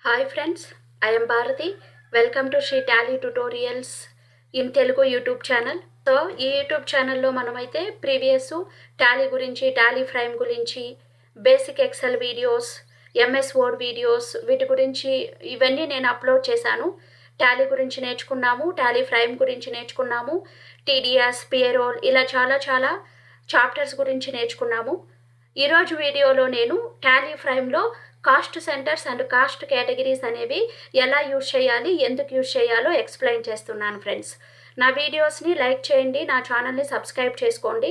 Hi friends, I am Bharati. Welcome to Sri Tally tutorials in Telugu YouTube channel. So ఈ YouTube ఛానల్లో మనమైతే previous Tally గురించి, Tally Prime గురించి, basic Excel videos, MS Word videos వీటి గురించి ఇవన్నీ నేను అప్లోడ్ చేశాను. టాలీ గురించి నేర్చుకున్నాము, టాలీ ఫ్రైమ్ గురించి నేర్చుకున్నాము, టీడీఎస్, పేరోల్ ఇలా చాలా చాప్టర్స్ గురించి నేర్చుకున్నాము. ఈరోజు వీడియోలో నేను టాలీ ఫ్రైమ్లో cost centres and cost categories అనేవి ఎలా యూజ్ చేయాలి, ఎందుకు యూజ్ చేయాలో ఎక్స్ప్లెయిన్ చేస్తున్నాను ఫ్రెండ్స్. నా వీడియోస్ని లైక్ చేయండి, నా ఛానల్ని సబ్స్క్రైబ్ చేసుకోండి.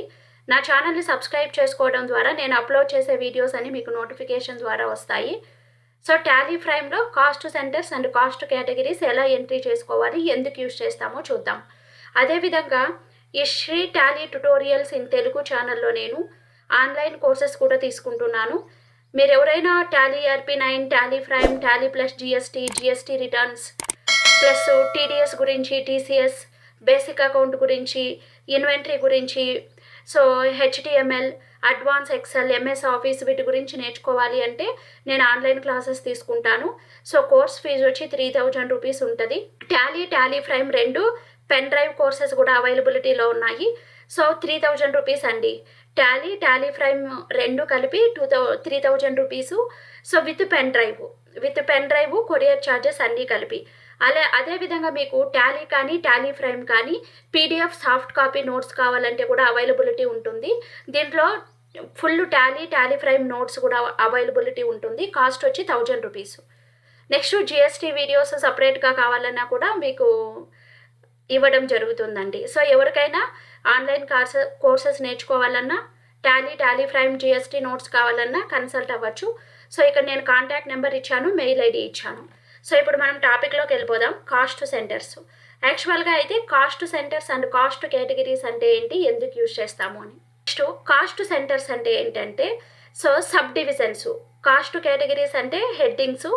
నా ఛానల్ని సబ్స్క్రైబ్ చేసుకోవడం ద్వారా నేను అప్లోడ్ చేసే వీడియోస్ అన్ని మీకు నోటిఫికేషన్ ద్వారా వస్తాయి. సో టాలీ ఫ్రైమ్లో cost centres and cost categories ఎలా ఎంట్రీ చేసుకోవాలి, ఎందుకు యూజ్ చేస్తామో చూద్దాం. అదేవిధంగా ఈ Shri Tally tutorials in Telugu ఛానల్లో నేను ఆన్లైన్ కోర్సెస్ కూడా తీసుకుంటున్నాను. మీరు ఎవరైనా Tally ERP9, Tally Prime, Tally plus GST returns plus TDS గురించి, టీసీఎస్, బేసిక్ అకౌంట్ గురించి, ఇన్వెంటరీ గురించి, so HTML, advance Excel, MS Office వీటి గురించి నేర్చుకోవాలి అంటే నేను ఆన్లైన్ క్లాసెస్ తీసుకుంటాను. సో కోర్స్ ఫీజు వచ్చి 3000 రూపీస్ ఉంటుంది. టాలీ ఫ్రైమ్ రెండు పెన్ డ్రైవ్ కోర్సెస్ కూడా అవైలబిలిటీలో ఉన్నాయి. సో 3000 రూపీస్ అండి. టాలీ ఫ్రైమ్ రెండు కలిపి 3000 rupees. So with pen drive courier charges అన్నీ కలిపి. అదేవిధంగా మీకు టాలీ కానీ, టాలీ ఫ్రైమ్ కానీ PDF సాఫ్ట్ కాపీ నోట్స్ కావాలంటే కూడా అవైలబిలిటీ ఉంటుంది. దీంట్లో ఫుల్ టాలీ ఫ్రైమ్ నోట్స్ కూడా అవైలబిలిటీ ఉంటుంది. కాస్ట్ వచ్చి 1000 రూపీస్. నెక్స్ట్ GST వీడియోస్ సపరేట్గా కావాలన్నా కూడా మీకు ఇవ్వడం జరుగుతుందండి. సో ఎవరికైనా ఆన్లైన్ కోర్సెస్ నేర్చుకోవాలన్నా, టాలీ ఫ్రైమ్ GST నోట్స్ కావాలన్నా కన్సల్ట్ అవ్వచ్చు. సో ఇక్కడ నేను కాంటాక్ట్ నెంబర్ ఇచ్చాను, మెయిల్ ID ఇచ్చాను. సో ఇప్పుడు మనం టాపిక్లోకి వెళ్ళిపోదాం. Cost centres. యాక్చువల్గా అయితే cost centres and cost categories అంటే ఏంటి, ఎందుకు యూజ్ చేస్తాము అని. నెక్స్ట్ కాస్ట్ సెంటర్స్ అంటే ఏంటంటే so sub divisions. Cost categories అంటే హెడ్డింగ్స్.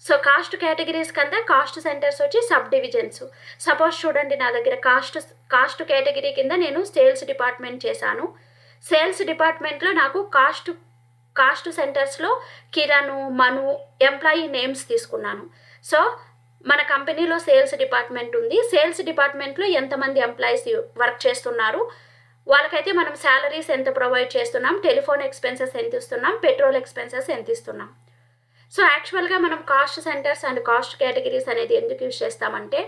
సో కాస్ట్ కేటగిరీస్ కింద కాస్ట్ సెంటర్స్ వచ్చి సబ్ డివిజన్స్. సపోజ్ చూడండి, నా దగ్గర కాస్ట్ కేటగిరీ కింద నేను సేల్స్ డిపార్ట్మెంట్ చేశాను. సేల్స్ డిపార్ట్మెంట్లో నాకు కాస్ట్ సెంటర్స్లో కిరణ్, మను, ఎంప్లాయీ నేమ్స్ తీసుకున్నాను. సో మన కంపెనీలో సేల్స్ డిపార్ట్మెంట్ ఉంది. సేల్స్ డిపార్ట్మెంట్లో ఎంతమంది ఎంప్లాయీస్ వర్క్ చేస్తున్నారు, వాళ్ళకైతే మనం శాలరీస్ ఎంత ప్రొవైడ్ చేస్తున్నాం, టెలిఫోన్ ఎక్స్పెన్సెస్ ఎంత ఇస్తున్నాం, పెట్రోల్ ఎక్స్పెన్సెస్ ఎంత ఇస్తున్నాం. సో యాక్చువల్గా మనం cost centres and cost categories అనేది ఎందుకు యూజ్ చేస్తామంటే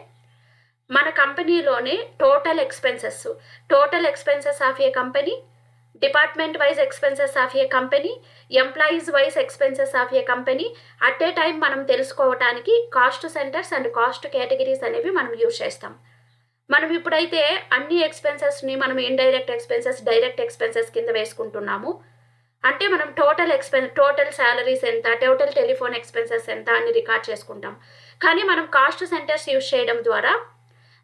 మన కంపెనీలోనే total expenses of a company, department wise expenses of a company, employees wise expenses of a company at a time మనం తెలుసుకోవడానికి cost centres and cost categories అనేవి మనం use చేస్తాం. మనం ఇప్పుడైతే అన్ని ఎక్స్పెన్సెస్ని మనం ఇండైరెక్ట్ ఎక్స్పెన్సెస్, డైరెక్ట్ ఎక్స్పెన్సెస్ కింద వేసుకుంటున్నాము. అంటే మనం టోటల్ శాలరీస్ ఎంత, టోటల్ టెలిఫోన్ ఎక్స్పెన్సెస్ ఎంత అని రికార్డ్ చేసుకుంటాం. కానీ మనం కాస్ట్ సెంటర్స్ యూజ్ చేయడం ద్వారా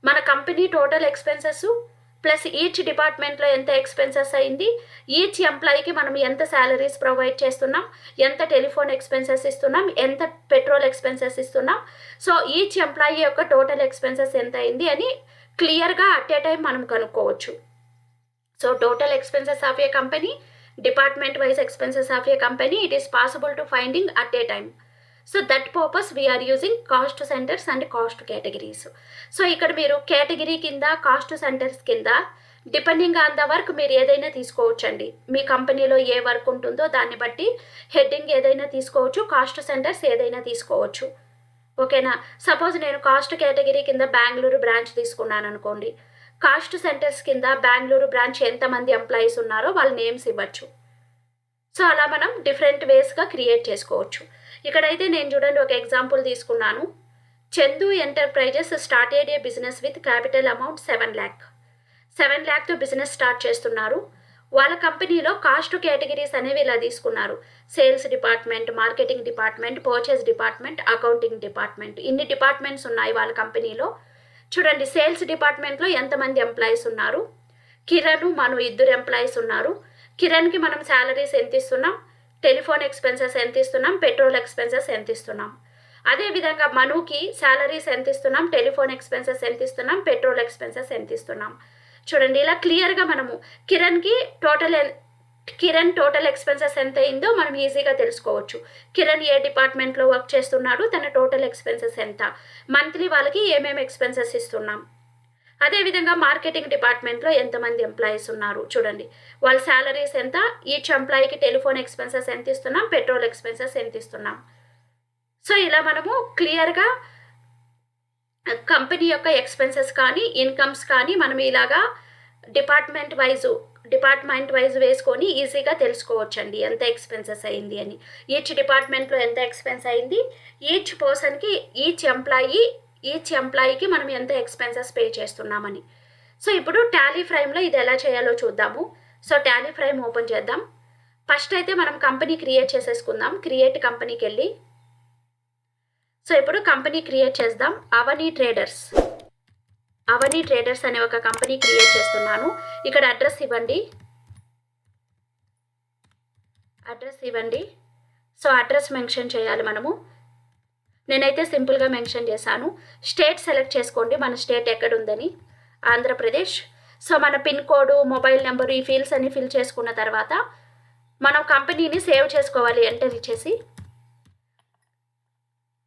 మన company total expenses plus each డిపార్ట్మెంట్లో ఎంత ఎక్స్పెన్సెస్ అయింది, ఈచ్ ఎంప్లాయీకి మనం ఎంత శాలరీస్ ప్రొవైడ్ చేస్తున్నాం, ఎంత టెలిఫోన్ ఎక్స్పెన్సెస్ ఇస్తున్నాం, ఎంత పెట్రోల్ ఎక్స్పెన్సెస్ ఇస్తున్నాం, సో ఈచ్ ఎంప్లాయీ యొక్క టోటల్ ఎక్స్పెన్సెస్ ఎంత అయింది అని క్లియర్గా అట్ ఏ టైం మనం కనుక్కోవచ్చు. So total expenses of a company, department wise expenses of a company, it is possible to finding at a time. So that purpose we are using cost centers and cost categories. So ఇక్కడ మీరు category కింద, cost centres కింద depending on the work మీరు ఏదైనా తీసుకోవచ్చండి. మీ కంపెనీలో ఏ work ఉంటుందో దాన్ని బట్టి హెడ్డింగ్ ఏదైనా తీసుకోవచ్చు, కాస్ట్ సెంటర్స్ ఏదైనా తీసుకోవచ్చు. ఓకేనా. సపోజ్ నేను కాస్ట్ కేటగిరీ కింద బెంగళూరు బ్రాంచ్ తీసుకున్నాను అనుకోండి. కాస్ట్ సెంటర్స్ కింద బెంగళూరు బ్రాంచ్ ఎంతమంది ఎంప్లాయీస్ ఉన్నారో వాళ్ళ నేమ్స్ ఇవ్వచ్చు. సో అలా మనం డిఫరెంట్ వేస్గా క్రియేట్ చేసుకోవచ్చు. ఇక్కడైతే నేను చూడండి ఒక ఎగ్జాంపుల్ తీసుకున్నాను. Chandu enterprises started a business with capital amount 7 lakh business start చేస్తున్నారు. వాళ్ళ కంపెనీలో కాస్ట్ కేటగిరీస్ అనేవి ఇలా తీసుకున్నారు. Sales department, marketing department, purchase department, accounting department, ఇన్ని డిపార్ట్మెంట్స్ ఉన్నాయి వాళ్ళ కంపెనీలో. చూడండి, సేల్స్ డిపార్ట్మెంట్లో ఎంతమంది ఎంప్లాయీస్ ఉన్నారు, కిరణ్, మను 2 ఎంప్లాయీస్ ఉన్నారు. కిరణ్కి మనం శాలరీస్ ఎంత ఇస్తున్నాం, టెలిఫోన్ ఎక్స్పెన్సెస్ ఎంత ఇస్తున్నాం, పెట్రోల్ ఎక్స్పెన్సెస్ ఎంత ఇస్తున్నాం. అదేవిధంగా మనుకి శాలరీస్ ఎంత ఇస్తున్నాం, టెలిఫోన్ ఎక్స్పెన్సెస్ ఎంత ఇస్తున్నాం, పెట్రోల్ ఎక్స్పెన్సెస్ ఎంత ఇస్తున్నాం. చూడండి, ఇలా క్లియర్గా మనము కిరణ్కి కిరణ్ టోటల్ ఎక్స్పెన్సెస్ ఎంత అయిందో మనం ఈజీగా తెలుసుకోవచ్చు. కిరణ్ ఏ డిపార్ట్మెంట్లో వర్క్ చేస్తున్నాడు, తన టోటల్ ఎక్స్పెన్సెస్ ఎంత, మంత్లీ వాళ్ళకి ఏమేమి ఎక్స్పెన్సెస్ ఇస్తున్నాం. అదేవిధంగా మార్కెటింగ్ డిపార్ట్మెంట్లో ఎంతమంది ఎంప్లాయీస్ ఉన్నారు చూడండి, వాళ్ళ శాలరీస్ ఎంత, ఈచ్ ఎంప్లాయీకి టెలిఫోన్ ఎక్స్పెన్సెస్ ఎంత ఇస్తున్నాం, పెట్రోల్ ఎక్స్పెన్సెస్ ఎంత ఇస్తున్నాం. సో ఇలా మనము క్లియర్గా కంపెనీ యొక్క ఎక్స్పెన్సెస్ కానీ ఇన్కమ్స్ కానీ మనం ఇలాగా డిపార్ట్మెంట్ వైజ్ వేసుకొని ఈజీగా తెలుసుకోవచ్చండి ఎంత ఎక్స్పెన్సెస్ అయింది అని. ఈచ్ డిపార్ట్మెంట్లో ఎంత ఎక్స్పెన్స్ అయింది, ఈచ్ పర్సన్కి ఈచ్ ఎంప్లాయీకి మనం ఎంత ఎక్స్పెన్సెస్ పే చేస్తున్నామని. సో ఇప్పుడు టాలీ ఫ్రైమ్లో ఇది ఎలా చేయాలో చూద్దాము. సో టాలీ ఫ్రైమ్ ఓపెన్ చేద్దాం. ఫస్ట్ అయితే మనం కంపెనీ క్రియేట్ చేసేసుకుందాం. క్రియేట్ కంపెనీకి వెళ్ళి సో ఇప్పుడు కంపెనీ క్రియేట్ చేద్దాం. అవని ట్రేడర్స్ అనే ఒక కంపెనీ క్రియేట్ చేస్తున్నాను. ఇక్కడ అడ్రస్ ఇవ్వండి. సో అడ్రస్ మెన్షన్ చేయాలి మనము. నేనైతే సింపుల్గా మెన్షన్ చేశాను. స్టేట్ సెలెక్ట్ చేసుకోండి, మన స్టేట్ ఎక్కడుందని. ఆంధ్రప్రదేశ్. సో మన పిన్ కోడ్, మొబైల్ నెంబరు, ఈ ఫీల్డ్స్ అన్ని ఫిల్ చేసుకున్న తర్వాత మనం కంపెనీని సేవ్ చేసుకోవాలి. ఎంటర్ ఇచ్చేసి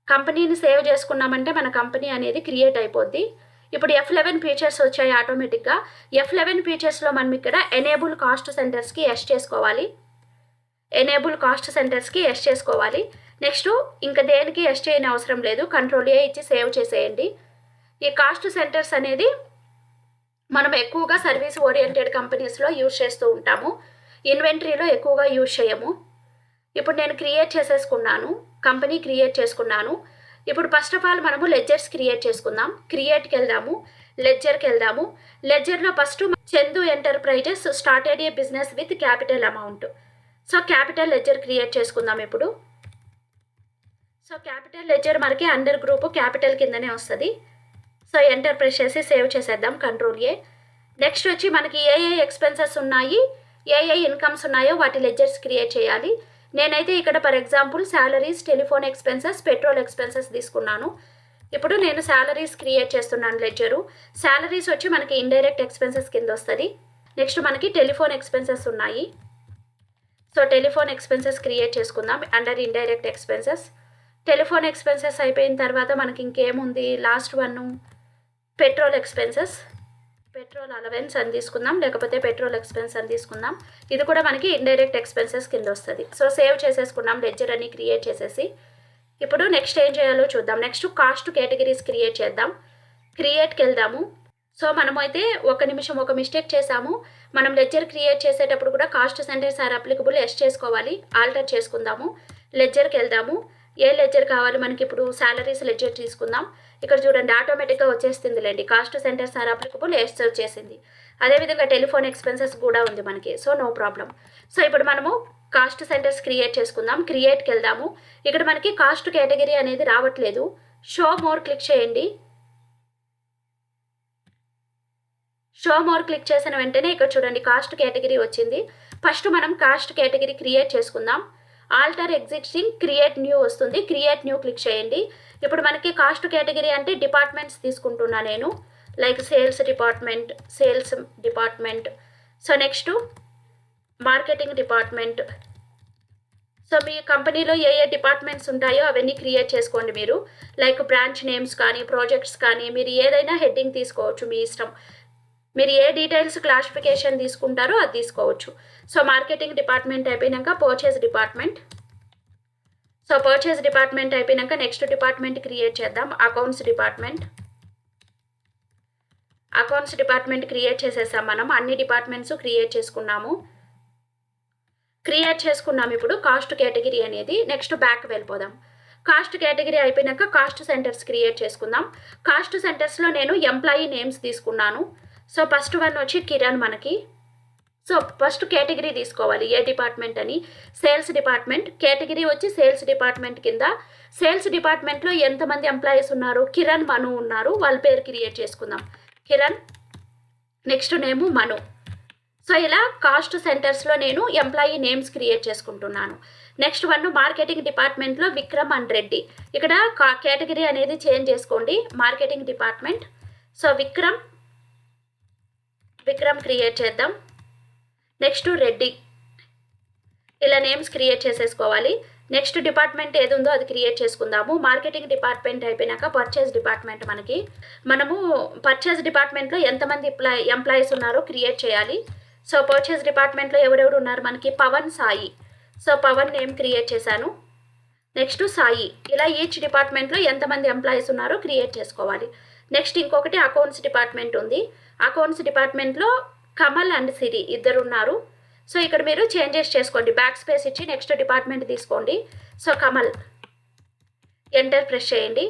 కంపెనీని సేవ్ చేసుకున్నామంటే మన కంపెనీ అనేది క్రియేట్ అయిపోద్ది. ఇప్పుడు F11 ఫీచర్స్ వచ్చాయి ఆటోమేటిక్గా. F11 ఫీచర్స్లో మనం ఇక్కడ ఎనేబుల్ కాస్ట్ సెంటర్స్కి ఎస్ చేసుకోవాలి. నెక్స్ట్ ఇంకా దేనికి ఎస్ చేయని అవసరం లేదు, కంట్రోల్ ఏ ఇచ్చి సేవ్ చేసేయండి. ఈ కాస్ట్ సెంటర్స్ అనేది మనం ఎక్కువగా సర్వీస్ ఓరియంటెడ్ కంపెనీస్లో యూజ్ చేస్తూ ఉంటాము, ఇన్వెంటరీలో ఎక్కువగా యూజ్ చేయము. ఇప్పుడు నేను కంపెనీ క్రియేట్ చేసుకున్నాను. ఇప్పుడు ఫస్ట్ ఆఫ్ ఆల్ మనము లెడ్జర్స్ క్రియేట్ చేసుకుందాం. క్రియేట్కి వెళ్దాము, లెడ్జర్కి వెళ్దాము. లెడ్జర్లో first Chandu enterprises started a business with capital amount. So capital ledger create చేసుకుందాం ఇప్పుడు. సో క్యాపిటల్ లెడ్జర్ మనకి అండర్ గ్రూప్ క్యాపిటల్ కిందనే వస్తుంది. సో ఎంటర్ ప్రెస్ చేసి సేవ్ చేసేద్దాం, కంట్రోల్ ఏ. నెక్స్ట్ వచ్చి మనకి ఏ ఎక్స్పెన్సెస్ ఉన్నాయి, ఏ ఇన్కమ్స్ ఉన్నాయో వాటి లెడ్జర్స్ క్రియేట్ చేయాలి. నేనైతే ఇక్కడ for example salaries, telephone expenses, petrol expenses తీసుకున్నాను. ఇప్పుడు నేను శాలరీస్ క్రియేట్ చేస్తున్నాను లెడ్జరు. శాలరీస్ వచ్చి మనకి ఇండైరెక్ట్ ఎక్స్పెన్సెస్ కింద వస్తుంది. నెక్స్ట్ మనకి టెలిఫోన్ ఎక్స్పెన్సెస్ ఉన్నాయి. సో టెలిఫోన్ ఎక్స్పెన్సెస్ క్రియేట్ చేసుకుందాం under indirect expenses. Telephone expenses అయిపోయిన తర్వాత మనకి ఇంకేముంది, last one petrol expenses. Petrol allowance అని తీసుకుందాం, లేకపోతే పెట్రోల్ ఎక్స్పెన్స్ అని తీసుకుందాం. ఇది కూడా మనకి ఇండైరెక్ట్ ఎక్స్పెన్సెస్ కింద వస్తుంది. సో సేవ్ చేసేసుకున్నాం లెడ్జర్ అని క్రియేట్ చేసేసి. ఇప్పుడు నెక్స్ట్ ఏం చేయాలో చూద్దాం. నెక్స్ట్ కాస్ట్ కేటగిరీస్ క్రియేట్ చేద్దాం. క్రియేట్కి వెళ్దాము. సో మనమైతే ఒక మిస్టేక్ చేసాము. మనం లెడ్జర్ క్రియేట్ చేసేటప్పుడు కూడా cost centres are applicable yes చేసుకోవాలి. ఆల్టర్ చేసుకుందాము. లెడ్జర్కి వెళ్దాము. ఏ లెడ్జర్ కావాలి మనకి, ఇప్పుడు శాలరీస్ లెడ్జర్ తీసుకుందాం. ఇక్కడ చూడండి ఆటోమేటిక్గా వచ్చేస్తుందిలేండి, cost centres are applicable yes వచ్చేసింది. అదేవిధంగా టెలిఫోన్ ఎక్స్పెన్సెస్ కూడా ఉంది మనకి, సో నో ప్రాబ్లం. సో ఇప్పుడు మనము కాస్ట్ సెంటర్స్ క్రియేట్ చేసుకుందాం. క్రియేట్కి వెళ్దాము. ఇక్కడ మనకి కాస్ట్ కేటగిరీ అనేది రావట్లేదు. షో మోర్ క్లిక్ చేయండి. షో మోర్ క్లిక్ చేసిన వెంటనే ఇక్కడ చూడండి కాస్ట్ కేటగిరీ వచ్చింది. ఫస్ట్ మనం కాస్ట్ కేటగిరీ క్రియేట్ చేసుకుందాం. ఆల్టర్ ఎగ్జిస్టింగ్ క్రియేట్ న్యూ వస్తుంది. క్రియేట్ న్యూ క్లిక్ చేయండి. ఇప్పుడు మనకి కాస్ట్ కేటగిరీ అంటే డిపార్ట్మెంట్స్ తీసుకుంటున్నా నేను, like sales department. So next marketing department. So మీ కంపెనీలో ఏ డిపార్ట్మెంట్స్ ఉంటాయో అవన్నీ క్రియేట్ చేసుకోండి మీరు, లైక్ బ్రాంచ్ నేమ్స్ కానీ ప్రాజెక్ట్స్ కానీ మీరు ఏదైనా హెడ్డింగ్ తీసుకోవచ్చు మీ ఇష్టం. మీరు ఏ డీటెయిల్స్ క్లాసిఫికేషన్ తీసుకుంటారో అది తీసుకోవచ్చు. సో మార్కెటింగ్ డిపార్ట్మెంట్ అయిపోయినాక purchase department. So purchase department అయిపోయినాక నెక్స్ట్ డిపార్ట్మెంట్ క్రియేట్ చేద్దాం. అకౌంట్స్ డిపార్ట్మెంట్ క్రియేట్ చేసేసాం మనం. అన్ని డిపార్ట్మెంట్స్ క్రియేట్ చేసుకున్నాము. ఇప్పుడు కాస్ట్ కేటగిరీ అనేది. నెక్స్ట్ బ్యాక్ వెళ్ళిపోదాం. కాస్ట్ కేటగిరీ అయిపోయినాక కాస్ట్ సెంటర్స్ క్రియేట్ చేసుకుందాం. కాస్ట్ సెంటర్స్లో నేను ఎంప్లాయీ నేమ్స్ తీసుకున్నాను. సో ఫస్ట్ వన్ వచ్చి కిరణ్ మనకి. సో ఫస్ట్ కేటగిరీ తీసుకోవాలి ఏ డిపార్ట్మెంట్ అని. Sales department. కేటగిరీ వచ్చి సేల్స్ డిపార్ట్మెంట్ కింద. సేల్స్ డిపార్ట్మెంట్లో ఎంతమంది ఎంప్లాయీస్ ఉన్నారు, కిరణ్, మను ఉన్నారు. వాళ్ళ పేరు క్రియేట్ చేసుకుందాం. కిరణ్, నెక్స్ట్ నేము మను. సో ఇలా కాస్ట్ సెంటర్స్లో నేను ఎంప్లాయీ నేమ్స్ క్రియేట్ చేసుకుంటున్నాను. నెక్స్ట్ వన్ మార్కెటింగ్ డిపార్ట్మెంట్లో విక్రమ్ అండ్ రెడ్డి. ఇక్కడ కేటగిరీ అనేది చేంజ్ చేసుకోండి. Marketing department. So Vikram create చేద్దాం. నెక్స్ట్ రెడ్డి. ఇలా నేమ్స్ క్రియేట్ చేసేసుకోవాలి. నెక్స్ట్ డిపార్ట్మెంట్ ఏది ఉందో అది క్రియేట్ చేసుకుందాము. మార్కెటింగ్ డిపార్ట్మెంట్ అయిపోయినాక పర్చేస్ డిపార్ట్మెంట్ మనము పర్చేస్ డిపార్ట్మెంట్లో ఎంతమంది ఎంప్లాయీస్ ఉన్నారో క్రియేట్ చేయాలి. సో పర్చేస్ డిపార్ట్మెంట్లో ఎవరెవరు ఉన్నారు మనకి? Pavan, Sai. So Pavan name create చేశాను. నెక్స్ట్ సాయి. ఇలా ఈచ్ డిపార్ట్మెంట్లో ఎంతమంది ఎంప్లాయీస్ ఉన్నారో క్రియేట్ చేసుకోవాలి. నెక్స్ట్ ఇంకొకటి అకౌంట్స్ డిపార్ట్మెంట్ ఉంది. అకౌంట్స్ డిపార్ట్మెంట్లో కమల్ అండ్ సిరి ఇద్దరు ఉన్నారు. సో ఇక్కడ మీరు చేంజెస్ చేసుకోండి. బ్యాక్ స్పేస్ ఇచ్చి నెక్స్ట్ డిపార్ట్మెంట్ తీసుకోండి. సో కమల్ ఎంటర్ ప్రెస్ చేయండి.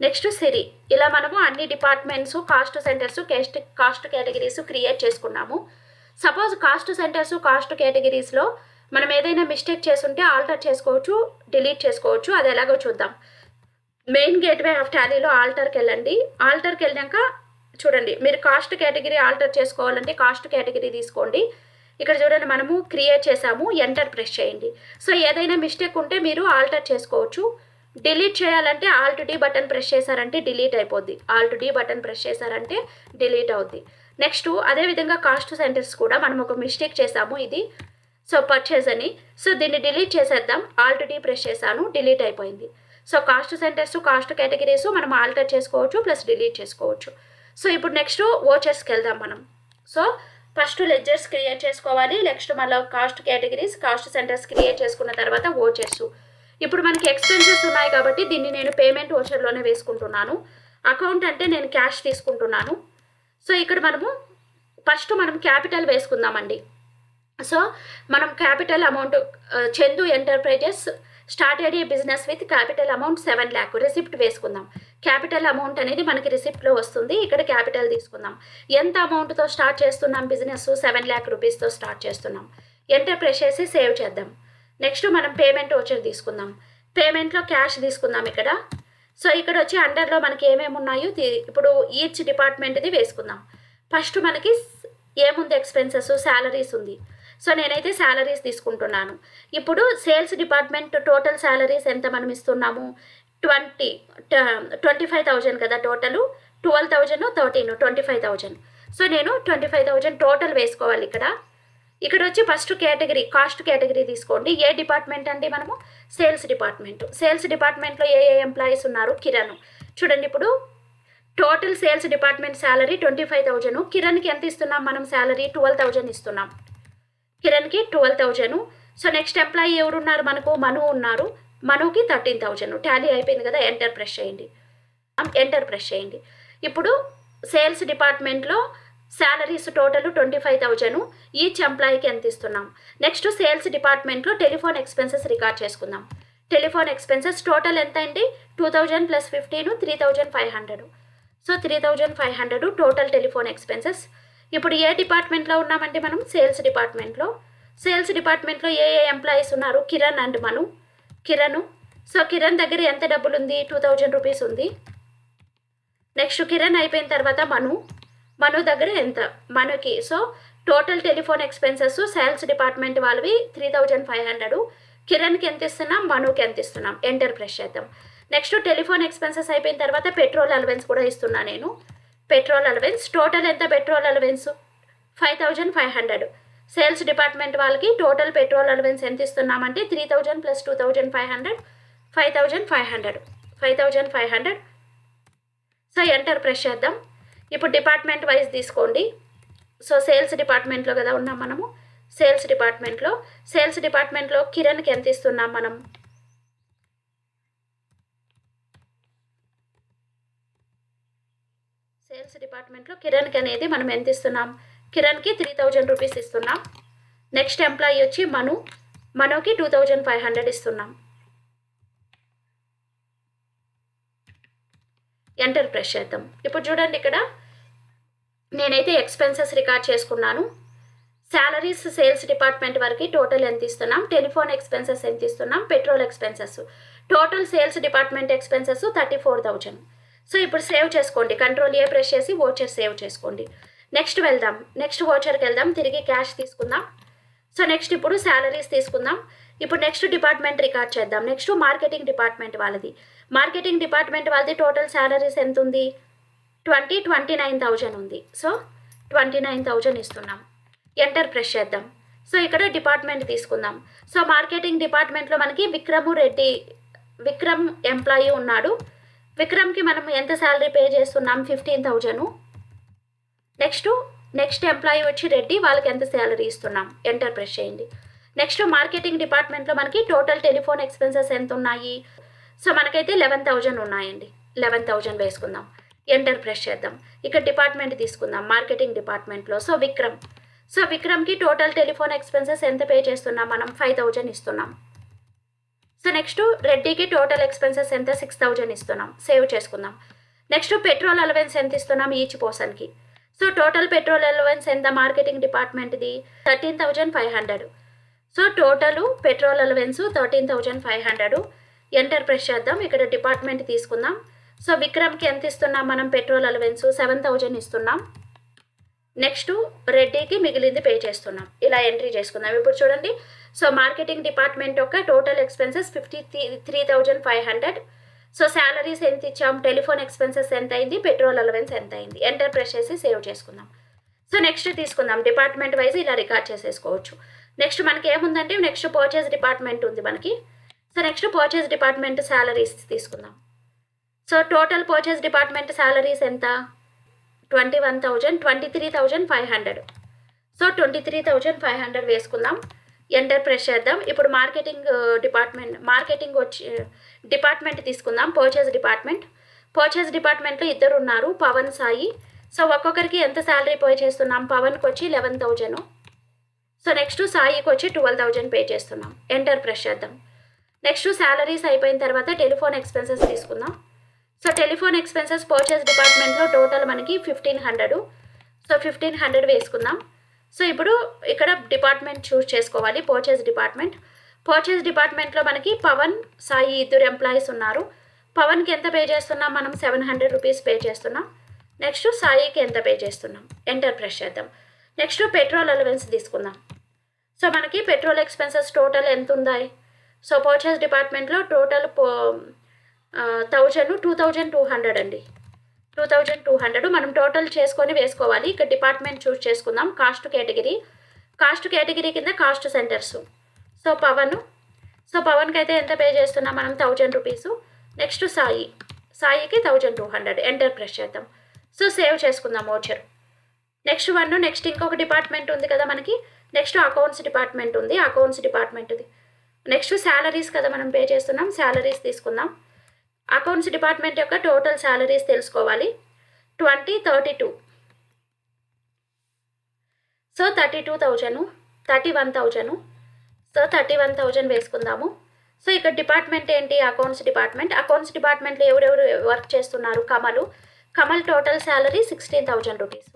నెక్స్ట్ సిరి. ఇలా మనము అన్ని departments, cost centres, cost categories create చేసుకున్నాము. సపోజ్ కాస్ట్ సెంటర్స్, కాస్ట్ కేటగిరీస్లో మనం ఏదైనా మిస్టేక్ చేసుంటే ఆల్టర్ చేసుకోవచ్చు, డిలీట్ చేసుకోవచ్చు. అది ఎలాగో చూద్దాం. మెయిన్ గేట్వే ఆఫ్ టాలీలో ఆల్టర్కి వెళ్ళండి. ఆల్టర్కి వెళ్ళాక చూడండి, మీరు కాస్ట్ కేటగిరీ ఆల్టర్ చేసుకోవాలంటే కాస్ట్ కేటగిరీ తీసుకోండి. ఇక్కడ చూడండి మనము క్రియేట్ చేసాము. ఎంటర్ ప్రెస్ చేయండి. సో ఏదైనా మిస్టేక్ ఉంటే మీరు ఆల్టర్ చేసుకోవచ్చు. డిలీట్ చేయాలంటే ఆల్ట్ డి బటన్ ప్రెస్ చేశారంటే డిలీట్ అయిపోద్ది. ఆల్ట్ డి బటన్ ప్రెస్ చేశారంటే డిలీట్ అవుద్ది. నెక్స్ట్ అదేవిధంగా కాస్ట్ సెంటర్స్ కూడా మనం ఒక మిస్టేక్ చేసాము. ఇది సో పర్చేజ్ అని. సో దీన్ని డిలీట్ చేసేద్దాం. ఆల్ట్ డి ప్రెస్ చేశాను, డిలీట్ అయిపోయింది. So cost centres, cost categories మనం ఆల్టర్ చేసుకోవచ్చు, ప్లస్ డిలీట్ చేసుకోవచ్చు. సో ఇప్పుడు నెక్స్ట్ వోచర్స్కి వెళ్దాం మనం. సో ఫస్ట్ లెడ్జర్స్ క్రియేట్ చేసుకోవాలి. నెక్స్ట్ మళ్ళీ cost categories, cost centres create చేసుకున్న తర్వాత వోచర్స్. ఇప్పుడు మనకి ఎక్స్పెన్సెస్ ఉన్నాయి కాబట్టి దీన్ని నేను పేమెంట్ వోచర్లోనే వేసుకుంటున్నాను. అకౌంట్ అంటే నేను క్యాష్ తీసుకుంటున్నాను. సో ఇక్కడ ఫస్ట్ మనం క్యాపిటల్ వేసుకుందామండి. సో మనం capital amount Chandu enterprises started a business with capital amount 7 lakh. Receipt వేసుకుందాం. క్యాపిటల్ అమౌంట్ అనేది మనకి రిసిప్ట్లో వస్తుంది. ఇక్కడ క్యాపిటల్ తీసుకుందాం. ఎంత అమౌంట్తో స్టార్ట్ చేస్తున్నాం బిజినెస్? 7 lakh రూపీస్తో స్టార్ట్ చేస్తున్నాం. ఎంటర్ ప్రెస్ చేసి సేవ్ చేద్దాం. నెక్స్ట్ మనం పేమెంట్ వోచర్ తీసుకుందాం. పేమెంట్లో క్యాష్ తీసుకుందాం ఇక్కడ. సో ఇక్కడ వచ్చి అండర్లో మనకి ఏమేమి ఉన్నాయో ఇప్పుడు ఈచ్ డిపార్ట్మెంట్ది వేసుకుందాం. ఫస్ట్ మనకి ఏముంది? ఎక్స్పెన్సెస్, శాలరీస్ ఉంది. సో నేనైతే శాలరీస్ తీసుకుంటున్నాను. ఇప్పుడు సేల్స్ డిపార్ట్మెంట్ టోటల్ శాలరీస్ ఎంత మనం ఇస్తున్నాము? 25,000 కదా టోటలు. 12,000, 13, 25,000. సో నేను 25,000 టోటల్ వేసుకోవాలి ఇక్కడ. ఇక్కడ వచ్చి ఫస్ట్ కేటగిరీ కాస్ట్ కేటగిరీ తీసుకోండి. ఏ డిపార్ట్మెంట్ అండి మనము? Sales department. సేల్స్ డిపార్ట్మెంట్లో ఏ ఎంప్లాయీస్ ఉన్నారు? కిరణ్. చూడండి ఇప్పుడు టోటల్ సేల్స్ డిపార్ట్మెంట్ శాలరీ 25,000. కిరణ్కి ఎంత ఇస్తున్నాం మనం శాలరీ? 12,000 ఇస్తున్నాం. కిరణ్కి 12,000. సో నెక్స్ట్ ఎంప్లాయీ ఎవరు ఉన్నారు మనకు? మను ఉన్నారు. మనుకి 13,000. టాలీ అయిపోయింది కదా. ఎంటర్ ప్రెస్ చేయండి. ఎంటర్ ప్రెస్ చేయండి. ఇప్పుడు సేల్స్ డిపార్ట్మెంట్లో శాలరీస్ టోటల్ 25,000. ఈచ్ ఎంప్లాయీకి ఎంత ఇస్తున్నాం? నెక్స్ట్ సేల్స్ డిపార్ట్మెంట్లో టెలిఫోన్ ఎక్స్పెన్సెస్ రికార్డ్ చేసుకుందాం. టెలిఫోన్ ఎక్స్పెన్సెస్ టోటల్ ఎంత అండి? 2,000 + 15, 3,500. So 3,500 total telephone expenses. ఇప్పుడు ఏ డిపార్ట్మెంట్లో ఉన్నామంటే మనం? సేల్స్ డిపార్ట్మెంట్లో. సేల్స్ డిపార్ట్మెంట్లో ఏ ఎంప్లాయీస్ ఉన్నారు? Kiran and Manu. Kiran. So Kiran దగ్గర ఎంత డబ్బులు ఉంది? 2,000 రూపీస్ ఉంది. నెక్స్ట్ కిరణ్ అయిపోయిన తర్వాత మను దగ్గర ఎంత? మనుకి. So total telephone expenses sales department వాళ్ళవి 3,500. కిరణ్కి ఎంత ఇస్తున్నాం? మనుకి ఎంత ఇస్తున్నాం? ఎంటర్ ప్రెస్ చేద్దాం. నెక్స్ట్ టెలిఫోన్ ఎక్స్పెన్సెస్ అయిపోయిన తర్వాత పెట్రోల్ అలవెన్స్ కూడా ఇస్తున్నా నేను. పెట్రోల్ అలవెన్స్ టోటల్ ఎంత? Petrol allowance 5,500. సేల్స్ డిపార్ట్మెంట్ వాళ్ళకి టోటల్ పెట్రోల్ అలవెన్స్ ఎంత ఇస్తున్నామంటే 3,000 + 2,500, 5,500. 5,500. సో ఎంటర్ ప్రెస్ చేద్దాం. ఇప్పుడు డిపార్ట్మెంట్ వైజ్ తీసుకోండి. సో సేల్స్ డిపార్ట్మెంట్లో కదా ఉన్నాం మనము. సేల్స్ డిపార్ట్మెంట్లో కిరణ్కి ఎంత ఇస్తున్నాం మనం? సేల్స్ డిపార్ట్మెంట్లో కిరణ్కి అనేది మనం ఎంత ఇస్తున్నాం? కిరణ్కి 3,000 రూపీస్ ఇస్తున్నాం. నెక్స్ట్ ఎంప్లాయీ వచ్చి మనుకి 2,500 ఇస్తున్నాం. ఎంటర్ ప్రెస్ చేద్దాం. ఇప్పుడు చూడండి ఇక్కడ నేనైతే ఎక్స్పెన్సెస్ రికార్డ్ చేసుకున్నాను. శాలరీస్ సేల్స్ డిపార్ట్మెంట్ వరకు టోటల్ ఎంత ఇస్తున్నాం? టెలిఫోన్ ఎక్స్పెన్సెస్ ఎంత ఇస్తున్నాం? Petrol expenses total sales department expenses 34,000. So ఇప్పుడు సేవ్ చేసుకోండి. Ctrl+A ప్రెస్ చేసి వోచర్ సేవ్ చేసుకోండి. నెక్స్ట్ వోచర్కి వెళ్దాం. తిరిగి క్యాష్ తీసుకుందాం. సో నెక్స్ట్ ఇప్పుడు శాలరీస్ తీసుకుందాం. ఇప్పుడు నెక్స్ట్ డిపార్ట్మెంట్ రికార్డ్ చేద్దాం. నెక్స్ట్ మార్కెటింగ్ డిపార్ట్మెంట్ వాళ్ళది. మార్కెటింగ్ డిపార్ట్మెంట్ వాళ్ళది టోటల్ శాలరీస్ ఎంత ఉంది? 29,000 ఉంది. సో 29,000 ఇస్తున్నాం. ఎంటర్ ప్రెస్ చేద్దాం. సో ఇక్కడ డిపార్ట్మెంట్ తీసుకుందాం. సో మార్కెటింగ్ డిపార్ట్మెంట్లో మనకి విక్రమ్ ఎంప్లాయీ ఉన్నాడు. విక్రమ్కి మనం ఎంత శాలరీ పే చేస్తున్నాం? 15,000. నెక్స్ట్ ఎంప్లాయీ వచ్చి రెడ్డి, వాళ్ళకి ఎంత శాలరీ ఇస్తున్నాం? ఎంటర్ ప్రెస్ చేయండి. నెక్స్ట్ మార్కెటింగ్ డిపార్ట్మెంట్లో మనకి టోటల్ టెలిఫోన్ ఎక్స్పెన్సెస్ ఎంత ఉన్నాయి? సో మనకైతే 11,000 ఉన్నాయండి. 11,000 వేసుకుందాం. ఎంటర్ ప్రెస్ చేద్దాం. ఇక్కడ డిపార్ట్మెంట్ తీసుకుందాం మార్కెటింగ్ డిపార్ట్మెంట్లో. సో విక్రమ్కి టోటల్ టెలిఫోన్ ఎక్స్పెన్సెస్ ఎంత పే చేస్తున్నాం? మనం 5,000 ఇస్తున్నాం. సో నెక్స్ట్ రెడ్డికి టోటల్ ఎక్స్పెన్సెస్ ఎంత? 6,000 ఇస్తున్నాం. సేవ్ చేసుకుందాం. నెక్స్ట్ పెట్రోల్ అలవెన్స్ ఎంత ఇస్తున్నాం ఈచ్ పర్సన్కి? సో టోటల్ పెట్రోల్ అలవెన్స్ ఎంత మార్కెటింగ్ డిపార్ట్మెంట్ది? 13,500. So total petrol allowance 13,500. Enter press చేద్దాం. ఇక్కడ డిపార్ట్మెంట్ తీసుకుందాం. సో విక్రమ్కి ఎంత ఇస్తున్నాం మనం పెట్రోల్ అలవెన్స్? 7,000 ఇస్తున్నాం. నెక్స్ట్ రెడ్డికి మిగిలింది పే చేస్తున్నాం. ఇలా ఎంట్రీ చేసుకుందాం. ఇప్పుడు చూడండి, సో మార్కెటింగ్ డిపార్ట్మెంట్ యొక్క టోటల్ ఎక్స్పెన్సెస్ 53,500. సో శాలరీస్ ఎంత ఇచ్చాం? టెలిఫోన్ ఎక్స్పెన్సెస్ ఎంత అయింది? పెట్రోల్ అలవెన్స్ ఎంత అయింది? ఎంటర్ ప్రెస్ చేసి సేవ్ చేసుకుందాం. సో నెక్స్ట్ తీసుకుందాం. డిపార్ట్మెంట్ వైజ్ ఇలా రికార్డ్ చేసేసుకోవచ్చు. నెక్స్ట్ మనకి ఏముందంటే నెక్స్ట్ పర్చేస్ డిపార్ట్మెంట్ ఉంది మనకి. So next purchase department salaries తీసుకుందాం. So total purchase department salaries ఎంత? 23,500. సో 23,500 వేసుకుందాం. ఎంటర్ ప్రెస్ చేద్దాం. ఇప్పుడు మార్కెటింగ్ డిపార్ట్మెంట్ తీసుకుందాం. పర్చేస్ డిపార్ట్మెంట్లో ఇద్దరు ఉన్నారు, పవన్, సాయి. సో ఒక్కొక్కరికి ఎంత శాలరీ పే చేస్తున్నాం? పవన్కి వచ్చి 11,000. సో నెక్స్ట్ సాయికి వచ్చి 12,000 పే చేస్తున్నాం. ఎంటర్ ప్రెస్ చేద్దాం. నెక్స్ట్ శాలరీస్ అయిపోయిన తర్వాత టెలిఫోన్ ఎక్స్పెన్సెస్ తీసుకుందాం. సో టెలిఫోన్ ఎక్స్పెన్సెస్ పర్చేస్ డిపార్ట్మెంట్లో టోటల్ మనకి 1,500. సో 1,500 వేసుకుందాం. సో ఇప్పుడు ఇక్కడ డిపార్ట్మెంట్ చూస్ చేసుకోవాలి. పర్చేస్ డిపార్ట్మెంట్లో మనకి పవన్, సాయి ఇద్దరు ఎంప్లాయీస్ ఉన్నారు. పవన్కి ఎంత పే చేస్తున్నాం? మనం 700 రూపీస్ పే చేస్తున్నాం. నెక్స్ట్ సాయికి ఎంత పే చేస్తున్నాం? ఎంటర్ ప్రెస్ చేద్దాం. నెక్స్ట్ పెట్రోల్ అలవెన్స్ తీసుకుందాం. సో మనకి పెట్రోల్ ఎక్స్పెన్సెస్ టోటల్ ఎంత ఉన్నాయి? సో పర్చేస్ డిపార్ట్మెంట్లో టోటల్ 2,200 అండి. 2,200 మనం టోటల్ చేసుకొని వేసుకోవాలి. ఇక్కడ డిపార్ట్మెంట్ చూస్ చేసుకుందాం. కాస్ట్ కేటగిరీ కింద కాస్ట్ సెంటర్స్. సో పవన్కి అయితే ఎంత పే చేస్తున్నాం మనం? 1,000 రూపీస్. నెక్స్ట్ సాయికి 1,200. ఎంటర్ ప్రెస్ చేద్దాం. సో సేవ్ చేసుకుందాం ఓచర్. నెక్స్ట్ ఇంకొక డిపార్ట్మెంట్ ఉంది కదా మనకి. నెక్స్ట్ అకౌంట్స్ డిపార్ట్మెంట్ ఉంది. నెక్స్ట్ శాలరీస్ కదా మనం పే చేస్తున్నాం. శాలరీస్ తీసుకుందాం. అకౌంట్స్ డిపార్ట్మెంట్ యొక్క టోటల్ శాలరీస్ తెలుసుకోవాలి. 32. సో 32,000, 31,000. సో 31,000 వేసుకుందాము. సో ఇక్కడ డిపార్ట్మెంట్ ఏంటి? అకౌంట్స్ డిపార్ట్మెంట్లో ఎవరెవరు వర్క్ చేస్తున్నారు? Kamal total salary 16,000 rupees.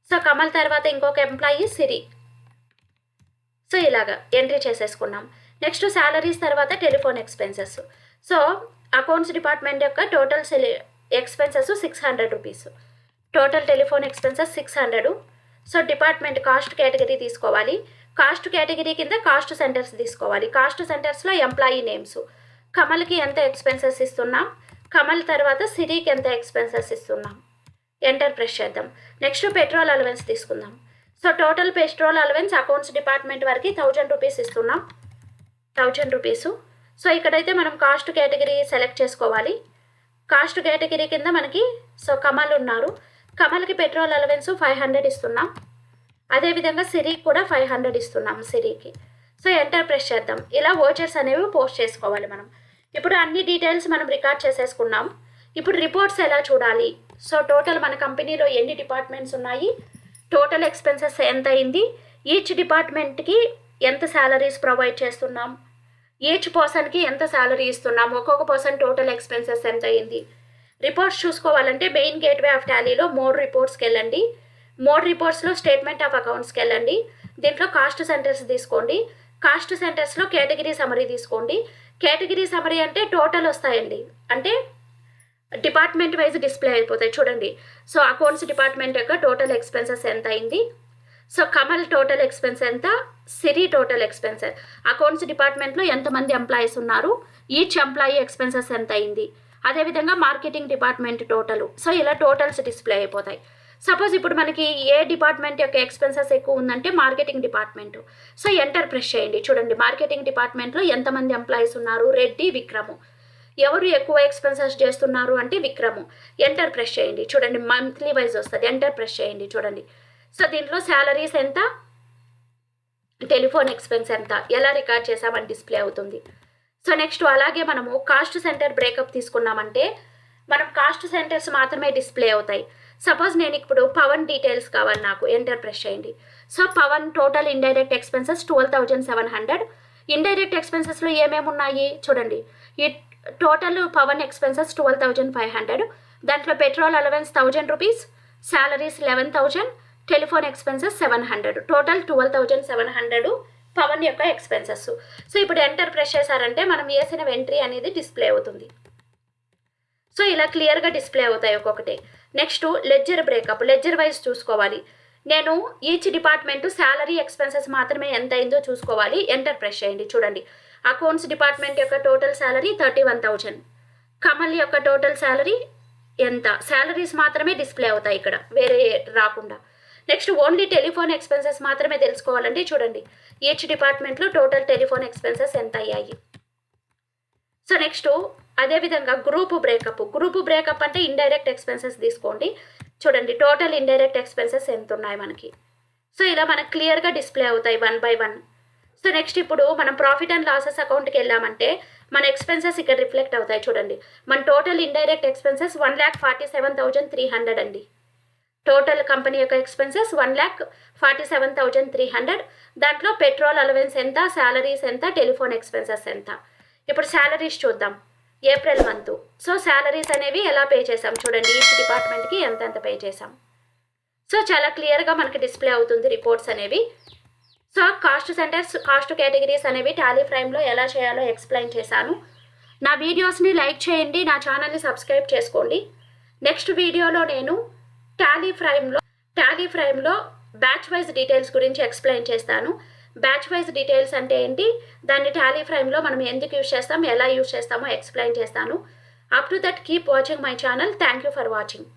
So Kamal తర్వాత ఇంకొక ఎంప్లాయీ సిరి. సో ఇలాగా ఎంట్రీ చేసేసుకున్నాం. నెక్స్ట్ శాలరీస్ తర్వాత telephone expenses. So accounts department యొక్క total expenses 600 rupees. Total telephone expenses 600. So department cost category తీసుకోవాలి. కాస్ట్ కేటగిరీ కింద కాస్ట్ సెంటర్స్ తీసుకోవాలి. కాస్ట్ సెంటర్స్లో ఎంప్లాయీ నేమ్స్. కమల్కి ఎంత ఎక్స్పెన్సెస్ ఇస్తున్నాం? కమల్ తర్వాత సిరికి ఎంత ఎక్స్పెన్సెస్ ఇస్తున్నాం? ఎంటర్ ప్రెస్ చేద్దాం. నెక్స్ట్ పెట్రోల్ అలవెన్స్ తీసుకుందాం. So total petrol allowance accounts department వరకు 1,000 రూపీస్ ఇస్తున్నాం. 1,000 రూపీస్. సో ఇక్కడైతే మనం కాస్ట్ కేటగిరీ సెలెక్ట్ చేసుకోవాలి. కాస్ట్ కేటగిరీ కింద మనకి కమల్ ఉన్నారు. కమల్కి పెట్రోల్ అలవెన్స్ 500 ఇస్తున్నాం. అదేవిధంగా సిరికి కూడా 500 ఇస్తున్నాం సిరికి. సో ఎంటర్ ప్రెస్ చేద్దాం. ఇలా వోచర్స్ అనేవి పోస్ట్ చేసుకోవాలి మనం. ఇప్పుడు అన్ని డీటెయిల్స్ మనం రికార్డ్ చేసేసుకున్నాం. ఇప్పుడు రిపోర్ట్స్ ఎలా చూడాలి? సో టోటల్ మన కంపెనీలో ఎన్ని డిపార్ట్మెంట్స్ ఉన్నాయి, టోటల్ ఎక్స్పెన్సెస్ ఎంత అయింది, ఈచ్ డిపార్ట్మెంట్కి ఎంత శాలరీస్ ప్రొవైడ్ చేస్తున్నాం, ఈచ్ పర్సన్కి ఎంత శాలరీ ఇస్తున్నాం, ఒక్కొక్క పర్సన్ టోటల్ ఎక్స్పెన్సెస్ ఎంత అయింది. రిపోర్ట్స్ చూసుకోవాలంటే మెయిన్ గేట్వే ఆఫ్ టాలీలో మోర్ రిపోర్ట్స్కి వెళ్ళండి. మోర్ రిపోర్ట్స్లో స్టేట్మెంట్ ఆఫ్ అకౌంట్స్కి వెళ్ళండి. దీంట్లో కాస్ట్ సెంటర్స్ తీసుకోండి. కాస్ట్ సెంటర్స్లో కేటగిరీ సమరీ తీసుకోండి. కేటగిరీ సమరీ అంటే టోటల్ వస్తాయండి, అంటే డిపార్ట్మెంట్ వైజ్ డిస్ప్లే అయిపోతాయి చూడండి. సో అకౌంట్స్ డిపార్ట్మెంట్ యొక్క టోటల్ ఎక్స్పెన్సెస్ ఎంత అయింది, సో కమల్ టోటల్ ఎక్స్పెన్స్ ఎంత, సిరి టోటల్ ఎక్స్పెన్సెస్, అకౌంట్స్ డిపార్ట్మెంట్లో ఎంతమంది ఎంప్లాయీస్ ఉన్నారు, ఈచ్ ఎంప్లాయీ ఎక్స్పెన్సెస్ ఎంత అయింది, అదేవిధంగా మార్కెటింగ్ డిపార్ట్మెంట్ టోటల్. సో ఇలా టోటల్స్ డిస్ప్లే అయిపోతాయి. సపోజ్ ఇప్పుడు మనకి ఏ డిపార్ట్మెంట్ యొక్క ఎక్స్పెన్సెస్ ఎక్కువ ఉందంటే marketing department. So enter press చేయండి. చూడండి మార్కెటింగ్ డిపార్ట్మెంట్లో ఎంతమంది ఎంప్లాయీస్ ఉన్నారు, రెడ్డి, విక్రము. ఎవరు ఎక్కువ ఎక్స్పెన్సెస్ చేస్తున్నారు అంటే విక్రము. ఎంటర్ ప్రెస్ చేయండి. చూడండి మంత్లీ వైజ్ వస్తుంది. ఎంటర్ ప్రెస్ చేయండి. చూడండి. సో దీంట్లో శాలరీస్ ఎంత, టెలిఫోన్ ఎక్స్పెన్స్ ఎంత, ఎలా రికార్డ్ చేసామని డిస్ప్లే అవుతుంది. సో నెక్స్ట్ అలాగే మనము కాస్ట్ సెంటర్ బ్రేకప్ తీసుకున్నామంటే మనం కాస్ట్ సెంటర్స్ మాత్రమే డిస్ప్లే అవుతాయి. సపోజ్ నేను ఇప్పుడు పవన్ డీటెయిల్స్ కావాలి నాకు. ఎంటర్ ప్రెస్ చేయండి. So Pavan total indirect expenses 12,700. Indirect ఎక్స్పెన్సెస్లో ఏమేమి ఉన్నాయి చూడండి. ఈ టోటల్ పవన్ ఎక్స్పెన్సెస్ 12,500. దాంట్లో petrol allowance 1,000 rupees, salaries 11,000, telephone expenses 700. Total 12,700 Pavan యొక్క ఎక్స్పెన్సెస్. సో ఇప్పుడు ఎంటర్ ప్రెస్ చేశారంటే మనం వేసిన ఎంట్రీ అనేది డిస్ప్లే అవుతుంది. సో ఇలా క్లియర్గా డిస్ప్లే అవుతాయి ఒక్కొక్కటి. Next ledger breakup. Ledger wise చూసుకోవాలి. నేను ఈచ్ డిపార్ట్మెంట్ శాలరీ ఎక్స్పెన్సెస్ మాత్రమే ఎంత అయిందో చూసుకోవాలి. ఎంటర్ ప్రెస్ చేయండి. చూడండి అకౌంట్స్ డిపార్ట్మెంట్ యొక్క టోటల్ శాలరీ 31,000. కమల్ యొక్క టోటల్ శాలరీ ఎంత, శాలరీస్ మాత్రమే డిస్ప్లే అవుతాయి ఇక్కడ, వేరే రాకుండా. నెక్స్ట్ ఓన్లీ టెలిఫోన్ ఎక్స్పెన్సెస్ మాత్రమే తెలుసుకోవాలంటే చూడండి ఈచ్ డిపార్ట్మెంట్లో టోటల్ టెలిఫోన్ ఎక్స్పెన్సెస్ ఎంత అయ్యాయి. సో నెక్స్ట్ అదేవిధంగా గ్రూప్ బ్రేకప్. గ్రూప్ బ్రేకప్ అంటే ఇండైరెక్ట్ ఎక్స్పెన్సెస్ తీసుకోండి. చూడండి టోటల్ ఇండైరెక్ట్ ఎక్స్పెన్సెస్ ఎంత ఉన్నాయి మనకి. సో ఇలా మనకు క్లియర్గా డిస్ప్లే అవుతాయి 1 by 1. సో నెక్స్ట్ ఇప్పుడు మనం ప్రాఫిట్ అండ్ లాసెస్ అకౌంట్కి వెళ్ళామంటే మన ఎక్స్పెన్సెస్ ఇక్కడ రిఫ్లెక్ట్ అవుతాయి. చూడండి మన టోటల్ ఇండైరెక్ట్ ఎక్స్పెన్సెస్ 1,47,300 అండి. టోటల్ కంపెనీ యొక్క ఎక్స్పెన్సెస్ 1,47,300. దాంట్లో పెట్రోల్ అలవెన్స్ ఎంత, శాలరీస్ ఎంత, టెలిఫోన్ ఎక్స్పెన్సెస్ ఎంత. ఇప్పుడు శాలరీస్ చూద్దాం. April month. సో శాలరీస్ అనేవి ఎలా పే చేసాం చూడండి, ఈచ్ డిపార్ట్మెంట్కి ఎంత పే చేసాం. సో చాలా క్లియర్గా మనకి డిస్ప్లే అవుతుంది రిపోర్ట్స్ అనేవి. So cost centres, cost categories అనేవి టాలీ ఫ్రైమ్లో ఎలా చేయాలో ఎక్స్ప్లెయిన్ చేశాను. నా వీడియోస్ని లైక్ చేయండి, నా ఛానల్ని సబ్స్క్రైబ్ చేసుకోండి. నెక్స్ట్ వీడియోలో నేను టాలీ ఫ్రైమ్లో బ్యాచ్ వైజ్ డీటెయిల్స్ గురించి ఎక్స్ప్లెయిన్ చేస్తాను. బ్యాచ్ వైజ్ డీటెయిల్స్ అంటే ఏంటి, దాన్ని టాలీ ఫ్రైమ్లో మనం ఎందుకు యూజ్ చేస్తాం, ఎలా యూజ్ చేస్తామో ఎక్స్ప్లెయిన్ చేస్తాను. Up to that keep watching my channel. Thank you for watching.